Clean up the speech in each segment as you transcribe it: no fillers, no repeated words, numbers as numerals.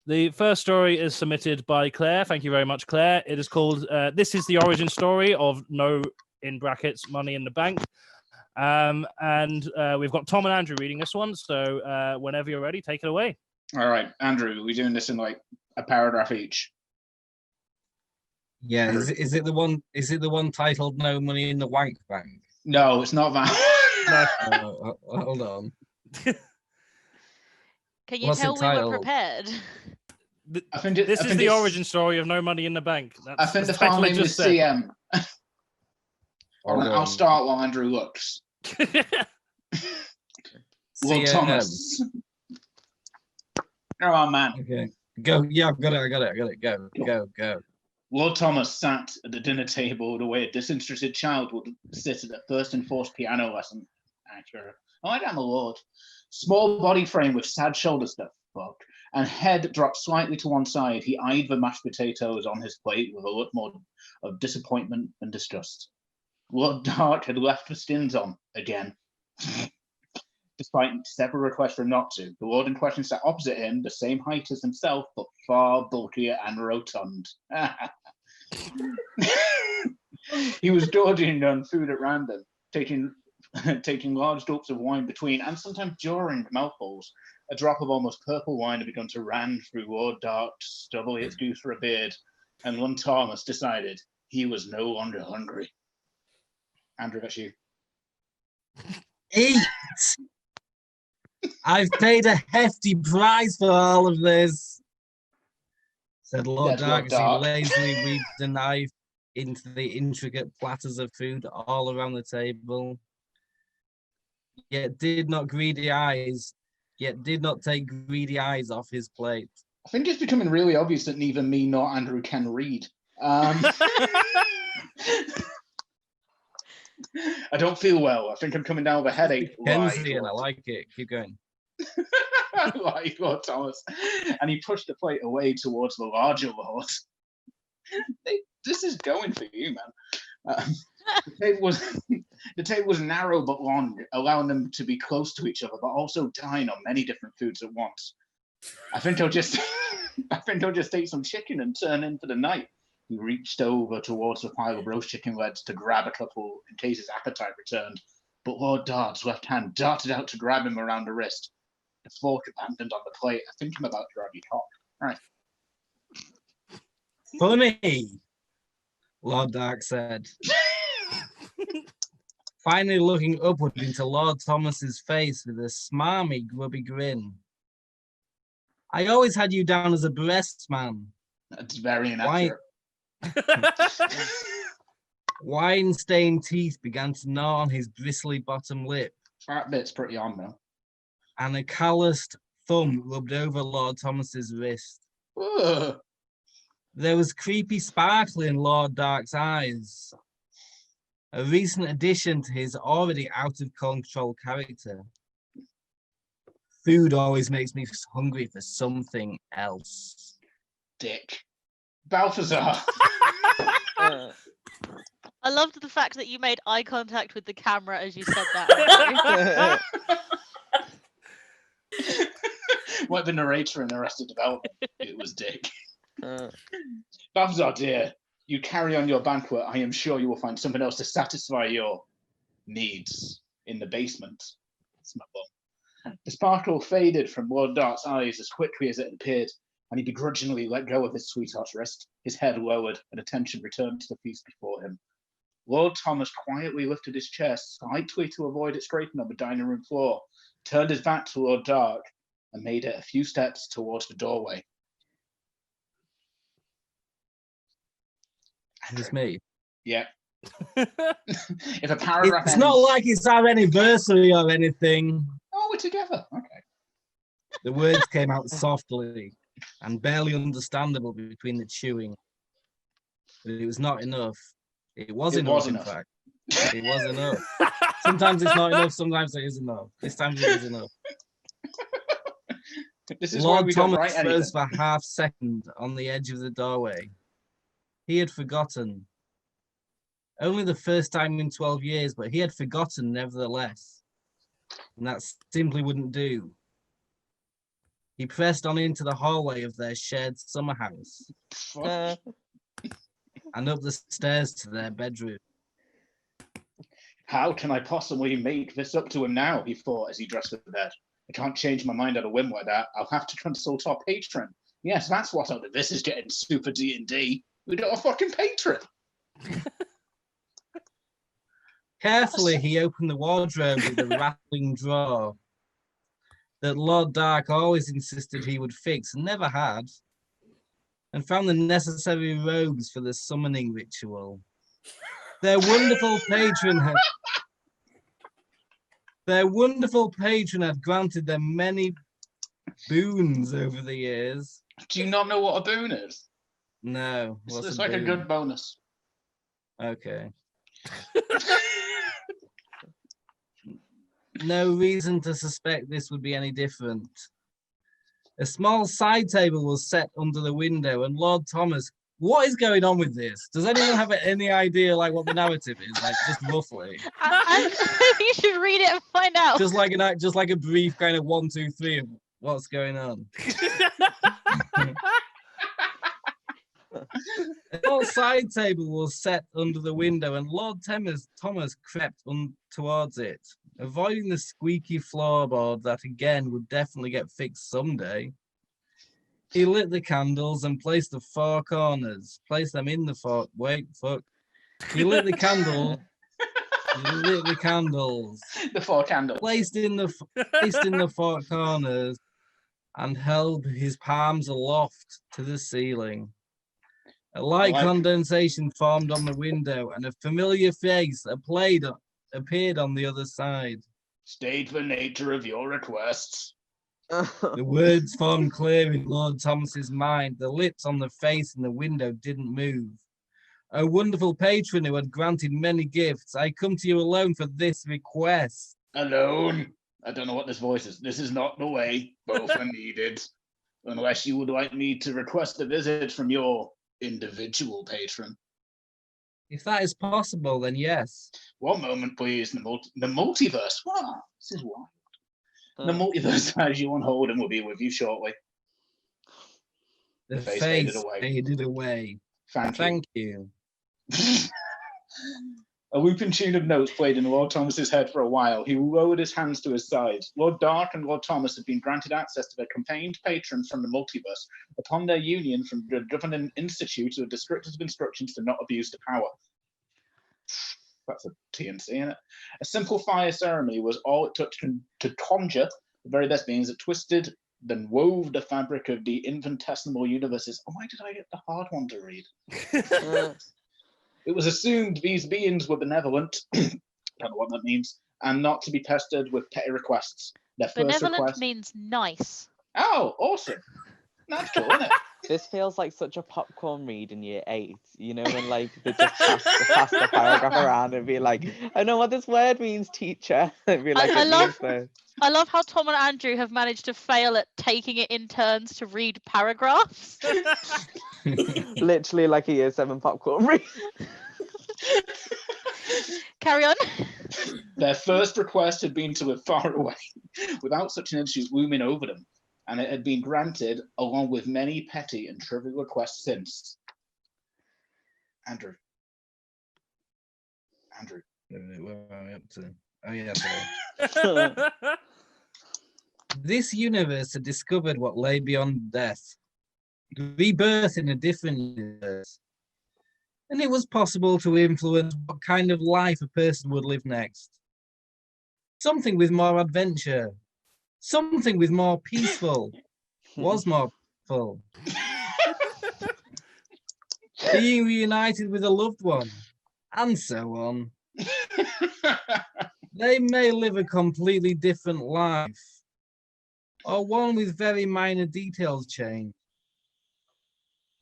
The first story is submitted by Claire. Thank you very much, Claire. It is called This is the Origin Story of No, in brackets, Money in the Bank. And we've got Thom and Andrew reading this one. So whenever you're ready, take it away. All right, Andrew, we're doing this in like a paragraph each. Yeah, is it the one? Is it the one titled "No Money in the Wank Bank"? No, it's not that. No. Hold on. Can you What's tell it we were titled? prepared? This is the origin story of No Money in the Bank. I think the file name is CM. I'll start while Andrew looks. Lord Thomas. Come on, man. Okay. Go. Yeah, I got it. Go. Lord Thomas sat at the dinner table the way a disinterested child would sit at a first enforced piano lesson. Accurate. Oh, I am a lord. Small body frame with sad shoulder stuff, and head dropped slightly to one side. He eyed the mashed potatoes on his plate with a look more of disappointment and disgust. Lord Dark had left the skins on again. Despite several requests for him not to, the lord in question sat opposite him, the same height as himself, but far bulkier and rotund. He was gorging on food at random, taking large gulps of wine between and sometimes during mouthfuls. A drop of almost purple wine had begun to run through Lord Dark's stubbly excuse for a beard, and Lord Thomas decided he was no longer hungry. Andrew, that's you. Eat! I've paid a hefty price for all of this, said Lord Dark as he lazily weaved the knife into the intricate platters of food all around the table. Yet did not take greedy eyes off his plate. I think it's becoming really obvious that neither me nor Andrew can read. I don't feel well. I think I'm coming down with a headache. Kenzie, and I like it. Keep going. Like Lord Thomas. And he pushed the plate away towards the larger lord. This is going for you, man. The table was narrow but long, allowing them to be close to each other, but also dine on many different foods at once. I think I'll just take some chicken and turn in for the night. He reached over towards the pile of roast chicken legs to grab a couple in case his appetite returned, but Lord Dart's left hand darted out to grab him around the wrist. The fork abandoned on the plate. I think I'm about to grab your cock. Right. Funny, Lord Dark said. Finally looking upward into Lord Thomas's face with a smarmy, grubby grin. I always had you down as a breast man. That's very inaccurate. Wine-stained teeth began to gnaw on his bristly bottom lip. That bit's pretty on, though. And a calloused thumb rubbed over Lord Thomas's wrist. Ugh. There was creepy sparkle in Lord Dark's eyes. A recent addition to his already out-of-control character. Food always makes me hungry for something else. Dick. Balthazar. I loved the fact that you made eye contact with the camera as you said that. Like the narrator in Arrested Development. It was Dick. Balthazar, dear, you carry on your banquet. I am sure you will find something else to satisfy your needs in the basement. It's my bum. The sparkle faded from Lord Dart's eyes as quickly as it appeared, and he begrudgingly let go of his sweetheart's wrist. His head lowered, and attention returned to the feast before him. Lord Thomas quietly lifted his chair slightly to avoid it scraping on the dining room floor, turned his back to Lord Dark, and made it a few steps towards the doorway. It's me. Yeah. If a paragraph It's ends... not like it's our anniversary or anything. Oh, we're together. Okay. The words came out softly and barely understandable between the chewing. But it was not enough. It was enough, in fact. It was enough. Sometimes it's not enough, sometimes it is enough. This time it is enough. This is Lord Thomas froze for half second on the edge of the doorway. He had forgotten. Only the first time in 12 years, but he had forgotten nevertheless. And that simply wouldn't do. He pressed on into the hallway of their shared summer house and up the stairs to their bedroom. How can I possibly make this up to him now, he thought as he dressed for bed. I can't change my mind at a whim like that. I'll have to consult our patron. Yes, that's what out of this is getting super D&D. We got a fucking patron. Carefully, he opened the wardrobe with a rattling drawer that Lord Dark always insisted he would fix and never had, and found the necessary robes for the summoning ritual. Their wonderful patron had granted them many boons over the years. Do you not know what a boon is? No. It's like a good bonus. Okay. No reason to suspect this would be any different. A small side table was set under the window, and Lord Thomas. What is going on with this? Does anyone have any idea, like, what the narrative is, like, just roughly? You should read it and find out. Just like a brief kind of 1, 2, 3 of what's going on. A small side table was set under the window, and Lord Thomas crept towards it, avoiding the squeaky floorboard that again would definitely get fixed someday. He lit the candles and placed the four corners. Placed them in the four. Wait, fuck. He lit the candle. He lit the candles. The four candles. Placed in the four corners, and held his palms aloft to the ceiling. A light condensation formed on the window, and a familiar face appeared on the other side. State the nature of your requests. The words formed clear in Lord Thomas's mind. The lips on the face in the window didn't move. O wonderful patron who had granted many gifts, I come to you alone for this request. Alone? I don't know what this voice is. This is not the way. Both are needed. Unless you would like me to request a visit from your individual patron. If that is possible, then yes. 1 moment, please. The multiverse. Wow, this is wild. The multiverse has you on hold and will be with you shortly. The face faded away. Thank you. A looping tune of notes played in Lord Thomas's head for a while. He lowered his hands to his sides. Lord Dark and Lord Thomas had been granted access to their campaigned patrons from the multiverse upon their union from the Governing Institute with descriptive instructions to not abuse the power. That's a TNC, isn't it? A simple fire ceremony was all it took to conjure the very best beings that twisted, then wove the fabric of the infinitesimal universes. Oh, why did I get the hard one to read? It was assumed these beings were benevolent, don't know what that means, and not to be pestered with petty requests. Their Benevolent means nice. Oh, awesome. That's cool, isn't it? This feels like such a popcorn read in year 8, you know, when like they just pass the paragraph around and be like, I know what this word means, teacher. And be like, I love how Tom and Andrew have managed to fail at taking it in turns to read paragraphs. Literally like a year 7 popcorn read. Carry on. Their first request had been to live far away, without such an issue looming over them, and it had been granted, along with many petty and trivial requests since. Andrew. Where am I up to? Oh, yeah, sorry. This universe had discovered what lay beyond death. Rebirth in a different universe. And it was possible to influence what kind of life a person would live next. Something with more adventure. Something with more peaceful. Was more peaceful. Being reunited with a loved one. And so on. They may live a completely different life. Or one with very minor details changed.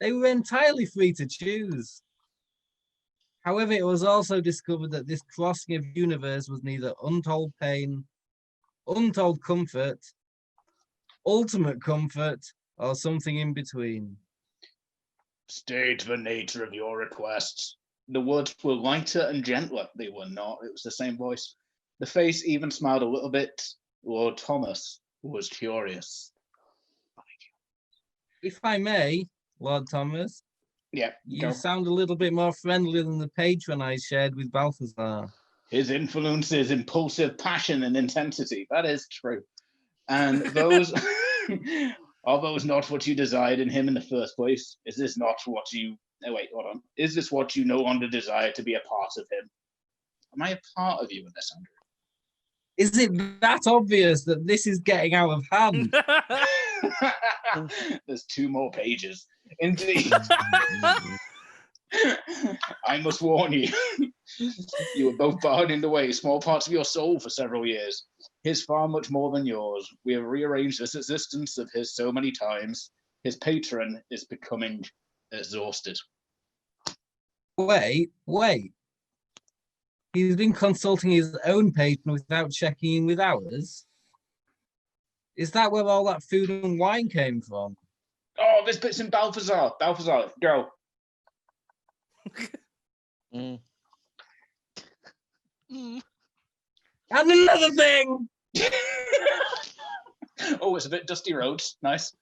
They were entirely free to choose. However, it was also discovered that this crossing of universe was neither untold pain, untold comfort, ultimate comfort, or something in between. State the nature of your requests. The words were lighter and gentler. They were not. It was the same voice. The face even smiled a little bit. Lord Thomas was curious. If I may, Lord Thomas, Yeah, you sound a little bit more friendly than the patron I shared with Balthazar. His influence is impulsive passion and intensity. That is true. And those are those not what you desired in him in the first place? Is this not what you... Oh, wait, hold on. Is this what you no longer desire to be a part of him? Am I a part of you in this, Andrew? Is it that obvious that this is getting out of hand? There's 2 more pages. Indeed. I must warn you. You were both bargaining away small parts of your soul for several years. His far much more than yours. We have rearranged this existence of his so many times. His patron is becoming exhausted. Wait. He's been consulting his own patron without checking in with ours? Is that where all that food and wine came from? Oh, this bit's in Balthazar. Balthazar, go. And another thing! Oh, it's a bit dusty roads. Nice.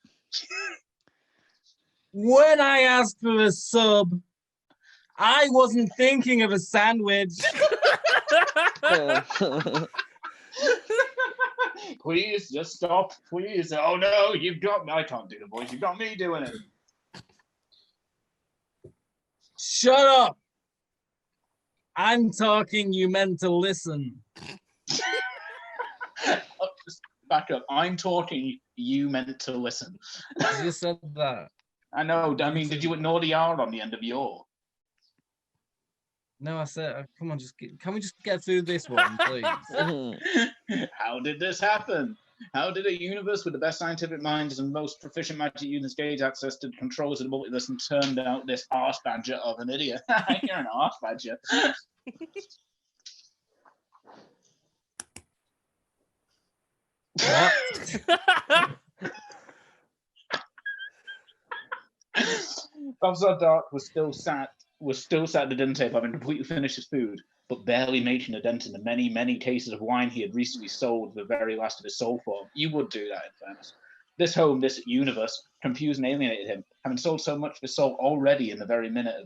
When I asked for a sub, I wasn't thinking of a sandwich. Please, just stop. Please. Oh, no, you've got me. I can't do the voice. You've got me doing it. Shut up. I'm talking, you meant to listen. Oh, just back up. I'm talking, you meant to listen. You said that. I know. I mean, did you ignore the R on the end of your? No, I said, come on, can we just get through this one, please? How did this happen? How did a universe with the best scientific minds and most proficient magic users gain access to the controls of the multiverse and turned out this arse badger of an idiot? You're an arse badger. What? Balthazar Dark was still sat at the dinner table, having completely finished his food, but barely making a dent in the many, many cases of wine he had recently sold the very last of his soul for. You would do that, in fairness. This home, this universe, confused and alienated him, having sold so much of his soul already in the very minute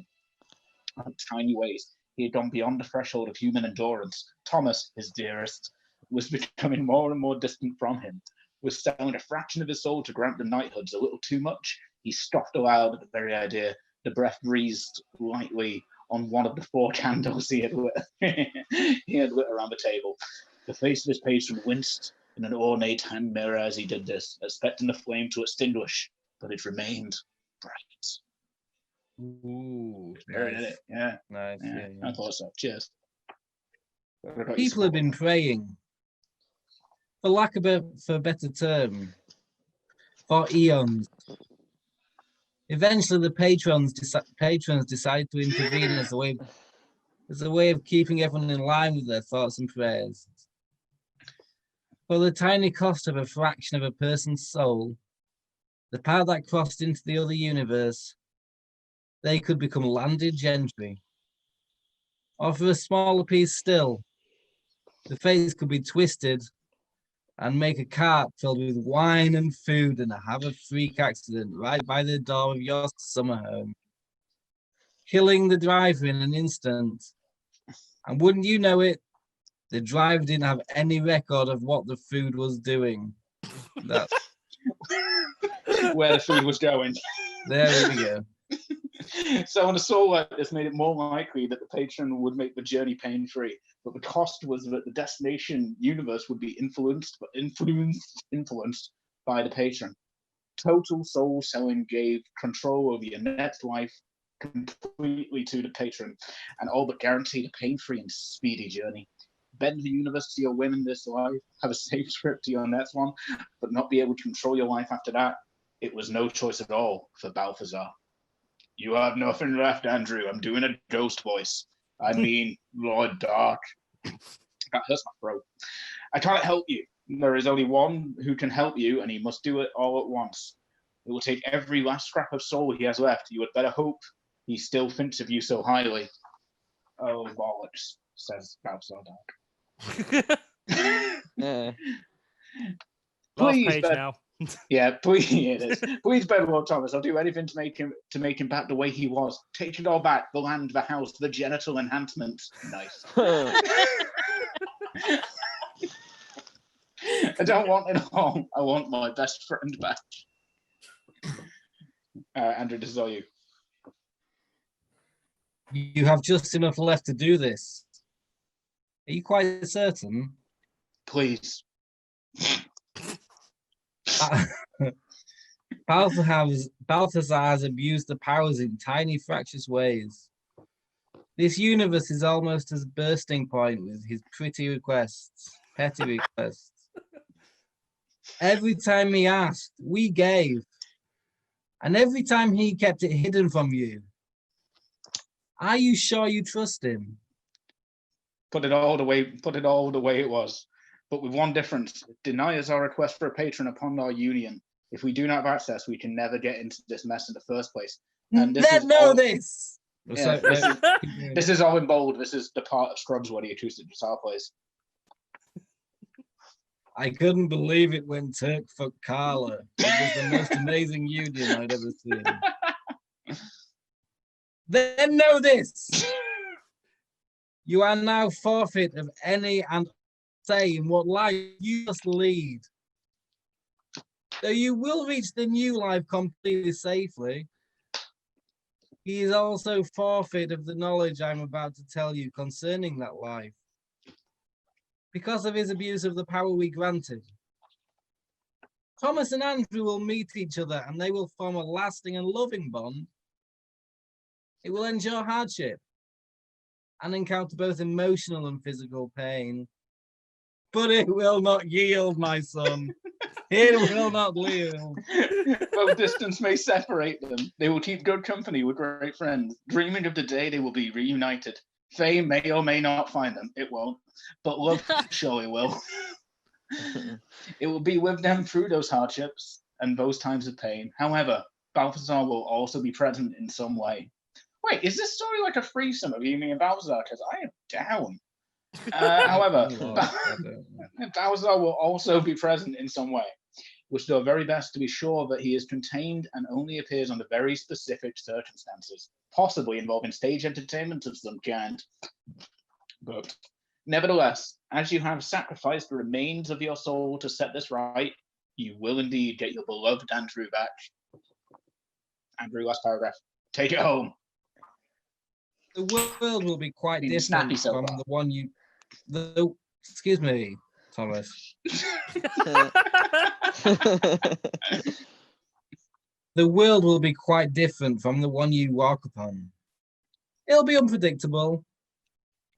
of tiny ways. He had gone beyond the threshold of human endurance. Thomas, his dearest, was becoming more and more distant from him, was selling a fraction of his soul to grant the knighthoods a little too much. He scoffed aloud at the very idea. The breath breezed lightly on one of the 4 candles he had lit around the table. The face of his patron winced in an ornate hand mirror as he did this, expecting the flame to extinguish, but it remained bright. Ooh, Nice. Yeah. Nice. Yeah. I thought so. Cheers. People have been praying, for lack of a better term, for eons. Eventually, the patrons decided to intervene as a way of keeping everyone in line with their thoughts and prayers. For the tiny cost of a fraction of a person's soul, the power that crossed into the other universe, they could become landed gentry. Or for a smaller piece still, the fates could be twisted and make a cart filled with wine and food and have a freak accident right by the door of your summer home, killing the driver in an instant. And wouldn't you know it, the driver didn't have any record of what the food was doing. That's where the food was going. There we go. So on a soul like this made it more likely that the patron would make the journey pain-free, but the cost was that the destination universe would be influenced by the patron. Total soul selling gave control over your next life completely to the patron, and all but guaranteed a pain-free and speedy journey. Bend the universe to your whim in this life, have a safe trip to your next one, but not be able to control your life after that. It was no choice at all for Balthazar. You have nothing left, Andrew. I'm doing a ghost voice. I mean, Lord Dark. That hurts my throat. I can't help you. There is only one who can help you, and he must do it all at once. It will take every last scrap of soul he has left. You had better hope he still thinks of you so highly. Oh, bollocks, says Balthazar Dark. Last page Ben. now. Yeah, please, it is. Please, better Lord Thomas, I'll do anything to make him back the way he was. Take it all back: the land, the house, the genital enhancement. Nice. I don't want it all. I want my best friend back. Andrew, this is all you. You have just enough left to do this. Are you quite certain? Please. Balthazar has abused the powers in tiny, fractious ways. This universe is almost his bursting point with his petty requests. Every time he asked, we gave. And every time he kept it hidden from you. Are you sure you trust him? Put it all the way it was. But with one difference: it denies our request for a patron upon our union. If we do not have access, we can never get into this mess in the first place. And this this is all in bold. This is the part of Scrubs where the acoustic guitar plays. I couldn't believe it when Turk fucked Carla. It was the most amazing union I'd ever seen. Then know this. You are now forfeit of any and say in what life you must lead. Though you will reach the new life completely safely, he is also forfeit of the knowledge I'm about to tell you concerning that life. Because of his abuse of the power we granted. Thomas and Andrew will meet each other and they will form a lasting and loving bond. It will endure hardship and encounter both emotional and physical pain. But it will not yield, my son. It will not yield. Though distance may separate them, they will keep good company with great friends, dreaming of the day they will be reunited. Fame may or may not find them. It won't. But love surely will. It will be with them through those hardships and those times of pain. However, Balthazar will also be present in some way. Wait, is this story like a threesome of Yumi and Balthazar? Because I am down. However, Balthazar will also be present in some way. We'll do our very best to be sure that he is contained and only appears under very specific circumstances, possibly involving stage entertainment of some kind. But nevertheless, as you have sacrificed the remains of your soul to set this right, you will indeed get your beloved Andrew back. Andrew, last paragraph. Take it home. The world will be quite different from the one you... Excuse me, Thomas. The world will be quite different from the one you walk upon. It'll be unpredictable,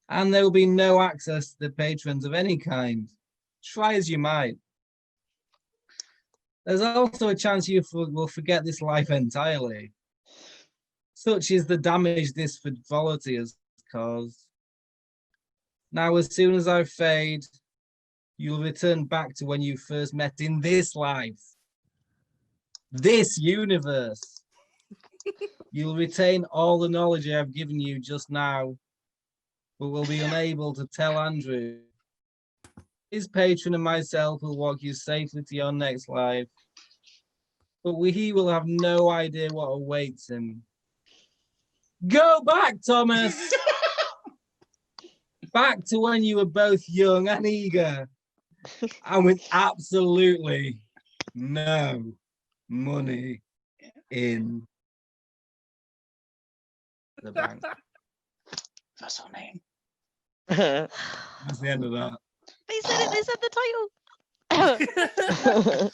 and there will be no access to the patrons of any kind. Try as you might. There's also a chance you will forget this life entirely. Such is the damage this frivolity has caused. Now, as soon as I fade, you'll return back to when you first met in this life, this universe. You'll retain all the knowledge I have given you just now, but will be unable to tell Andrew. His patron and myself will walk you safely to your next life, but he will have no idea what awaits him. Go back, Thomas! Back to when you were both young and eager, and with absolutely no money in the bank. That's our name. That's the end of that. They said it. They said the title.